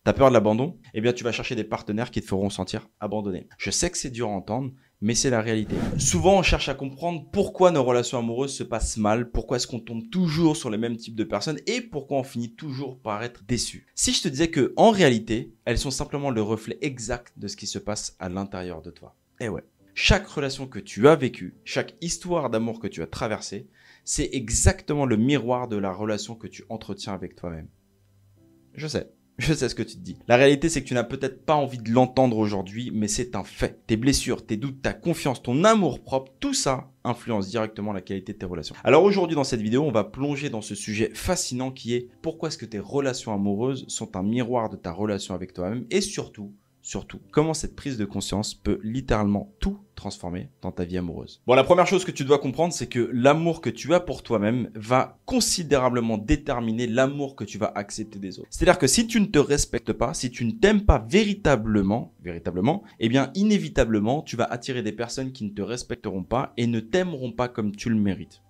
T'as peur de l'abandon? Eh bien, tu vas chercher des partenaires qui te feront sentir abandonné. Je sais que c'est dur à entendre, mais c'est la réalité. Souvent, on cherche à comprendre pourquoi nos relations amoureuses se passent mal, pourquoi est-ce qu'on tombe toujours sur les mêmes types de personnes et pourquoi on finit toujours par être déçu. Si je te disais que, en réalité, elles sont simplement le reflet exact de ce qui se passe à l'intérieur de toi. Eh ouais. Chaque relation que tu as vécue, chaque histoire d'amour que tu as traversée, c'est exactement le miroir de la relation que tu entretiens avec toi-même. Je sais ce que tu te dis. La réalité, c'est que tu n'as peut-être pas envie de l'entendre aujourd'hui, mais c'est un fait. Tes blessures, tes doutes, ta confiance, ton amour-propre, tout ça influence directement la qualité de tes relations. Alors aujourd'hui, dans cette vidéo, on va plonger dans ce sujet fascinant qui est pourquoi est-ce que tes relations amoureuses sont un miroir de ta relation avec toi-même et surtout, comment cette prise de conscience peut littéralement tout transformer dans ta vie amoureuse. Bon, la première chose que tu dois comprendre, c'est que l'amour que tu as pour toi-même va considérablement déterminer l'amour que tu vas accepter des autres. C'est-à-dire que si tu ne te respectes pas, si tu ne t'aimes pas véritablement, eh bien, inévitablement, tu vas attirer des personnes qui ne te respecteront pas et ne t'aimeront pas comme tu le mérites.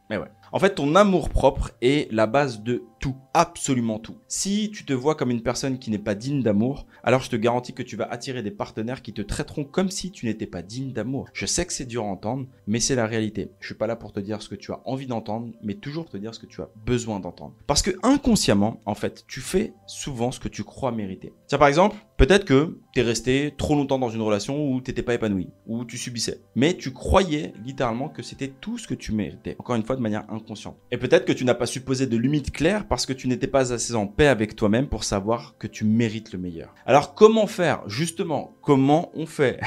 Mais ouais. En fait, ton amour-propre est la base de tout, absolument tout. Si tu te vois comme une personne qui n'est pas digne d'amour, alors je te garantis que tu vas attirer des partenaires qui te traiteront comme si tu n'étais pas digne d'amour. Je sais que c'est dur à entendre, mais c'est la réalité. Je suis pas là pour te dire ce que tu as envie d'entendre, mais toujours te dire ce que tu as besoin d'entendre. Parce que inconsciemment, en fait, tu fais souvent ce que tu crois mériter. Tiens, par exemple, peut-être que tu es resté trop longtemps dans une relation où tu n'étais pas épanoui, où tu subissais. Mais tu croyais littéralement que c'était tout ce que tu méritais. Encore une fois, de manière inconsciente. Et peut-être que tu n'as pas su poser de limites claires parce que tu n'étais pas assez en paix avec toi-même pour savoir que tu mérites le meilleur. Alors comment faire? Justement, comment on fait?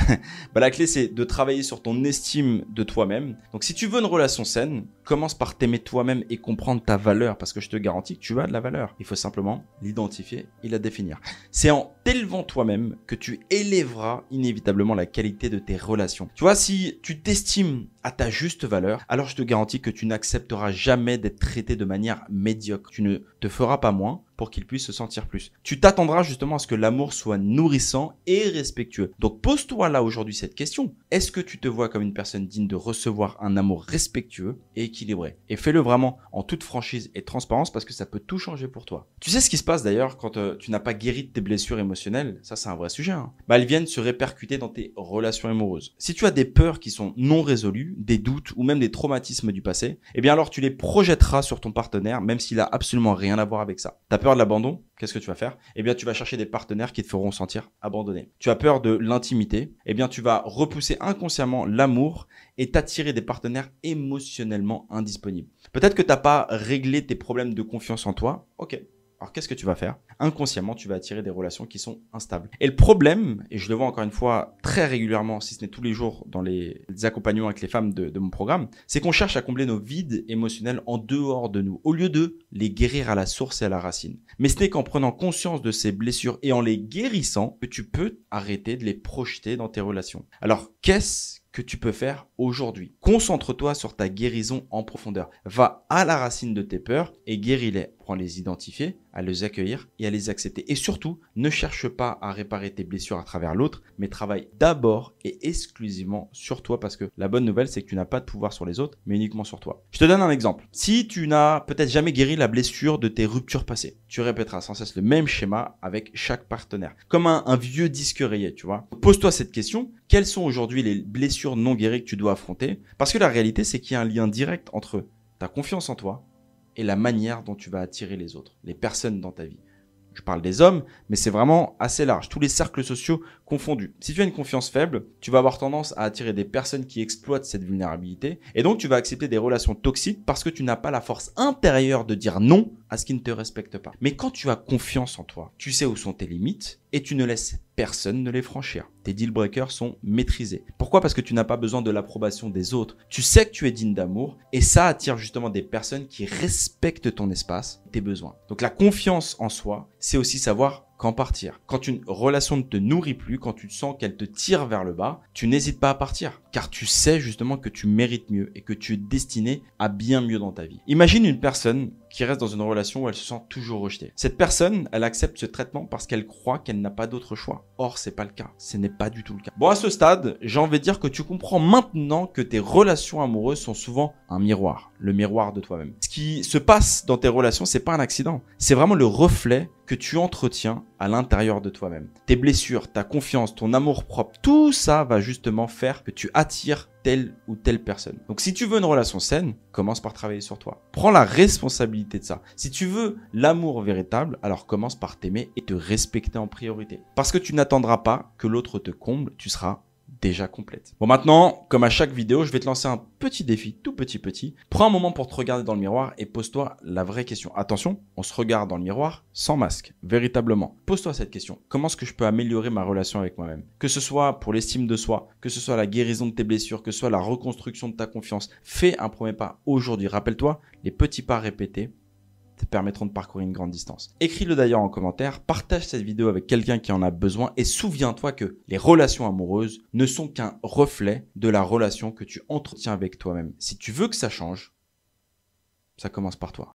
La clé, c'est de travailler sur ton estime de toi-même. Donc si tu veux une relation saine, commence par t'aimer toi-même et comprendre ta valeur parce que je te garantis que tu as de la valeur. Il faut simplement l'identifier et la définir. C'est en t'élevant toi-même que tu élèveras inévitablement la qualité de tes relations. Tu vois, si tu t'estimes à ta juste valeur, alors je te garantis que tu n'accepteras jamais d'être traité de manière médiocre. Tu ne te feras pas moins pour qu'il puisse se sentir plus. Tu t'attendras justement à ce que l'amour soit nourrissant et respectueux. Donc pose-toi là aujourd'hui cette question. Est-ce que tu te vois comme une personne digne de recevoir un amour respectueux et équilibré? Et fais-le vraiment en toute franchise et transparence parce que ça peut tout changer pour toi. Tu sais ce qui se passe d'ailleurs quand tu n'as pas guéri de tes blessures émotionnelles? Ça, c'est un vrai sujet. Elles viennent se répercuter dans tes relations amoureuses. Si tu as des peurs qui sont non résolues, des doutes ou même des traumatismes du passé, eh bien alors tu les projetteras sur ton partenaire même s'il a absolument rien à voir avec ça. T'as peur de l'abandon? Qu'est-ce que tu vas faire? Eh bien, tu vas chercher des partenaires qui te feront sentir abandonné. Tu as peur de l'intimité? Eh bien, tu vas repousser inconsciemment l'amour et t'attirer des partenaires émotionnellement indisponibles. Peut-être que tu n'as pas réglé tes problèmes de confiance en toi. Ok. Alors, qu'est-ce que tu vas faire? Inconsciemment, tu vas attirer des relations qui sont instables. Et le problème, et je le vois encore une fois très régulièrement, si ce n'est tous les jours dans les accompagnements avec les femmes de mon programme, c'est qu'on cherche à combler nos vides émotionnels en dehors de nous, au lieu de les guérir à la source et à la racine. Mais ce n'est qu'en prenant conscience de ces blessures et en les guérissant que tu peux arrêter de les projeter dans tes relations. Alors, qu'est-ce que tu peux faire aujourd'hui? Concentre-toi sur ta guérison en profondeur. Va à la racine de tes peurs et guéris-les. Prends à les identifier, à les accueillir et à les accepter. Et surtout, ne cherche pas à réparer tes blessures à travers l'autre, mais travaille d'abord et exclusivement sur toi parce que la bonne nouvelle, c'est que tu n'as pas de pouvoir sur les autres, mais uniquement sur toi. Je te donne un exemple. Si tu n'as peut-être jamais guéri la blessure de tes ruptures passées, tu répéteras sans cesse le même schéma avec chaque partenaire. Comme un vieux disque rayé, tu vois. Pose-toi cette question. Quelles sont aujourd'hui les blessures non guéries que tu dois affronter? Parce que la réalité, c'est qu'il y a un lien direct entre ta confiance en toi et la manière dont tu vas attirer les autres, les personnes dans ta vie. Je parle des hommes, mais c'est vraiment assez large, tous les cercles sociaux confondus. Si tu as une confiance faible, tu vas avoir tendance à attirer des personnes qui exploitent cette vulnérabilité et donc tu vas accepter des relations toxiques parce que tu n'as pas la force intérieure de dire non à ce qui ne te respecte pas. Mais quand tu as confiance en toi, tu sais où sont tes limites et tu ne laisses personne ne les franchir. Tes deal breakers sont maîtrisés. Pourquoi? Parce que tu n'as pas besoin de l'approbation des autres. Tu sais que tu es digne d'amour et ça attire justement des personnes qui respectent ton espace, tes besoins. Donc la confiance en soi, c'est aussi savoir quand partir. Quand une relation ne te nourrit plus, quand tu sens qu'elle te tire vers le bas, tu n'hésites pas à partir car tu sais justement que tu mérites mieux et que tu es destiné à bien mieux dans ta vie. Imagine une personne qui reste dans une relation où elle se sent toujours rejetée. Cette personne, elle accepte ce traitement parce qu'elle croit qu'elle n'a pas d'autre choix. Or, c'est pas le cas. Ce n'est pas du tout le cas. Bon, à ce stade, j'ai envie de dire que tu comprends maintenant que tes relations amoureuses sont souvent un miroir, le miroir de toi-même. Ce qui se passe dans tes relations, c'est pas un accident. C'est vraiment le reflet que tu entretiens à l'intérieur de toi-même. Tes blessures, ta confiance, ton amour-propre, tout ça va justement faire que tu attires telle ou telle personne. Donc si tu veux une relation saine, commence par travailler sur toi. Prends la responsabilité de ça. Si tu veux l'amour véritable, alors commence par t'aimer et te respecter en priorité. Parce que tu n'attendras pas que l'autre te comble, tu seras déjà complète. Bon, maintenant, comme à chaque vidéo, je vais te lancer un petit défi, tout petit. Prends un moment pour te regarder dans le miroir et pose-toi la vraie question. Attention, on se regarde dans le miroir sans masque, véritablement. Pose-toi cette question. Comment est-ce que je peux améliorer ma relation avec moi-même? Que ce soit pour l'estime de soi, que ce soit la guérison de tes blessures, que ce soit la reconstruction de ta confiance. Fais un premier pas aujourd'hui. Rappelle-toi, les petits pas répétés te permettront de parcourir une grande distance. Écris-le d'ailleurs en commentaire, partage cette vidéo avec quelqu'un qui en a besoin et souviens-toi que les relations amoureuses ne sont qu'un reflet de la relation que tu entretiens avec toi-même. Si tu veux que ça change, ça commence par toi.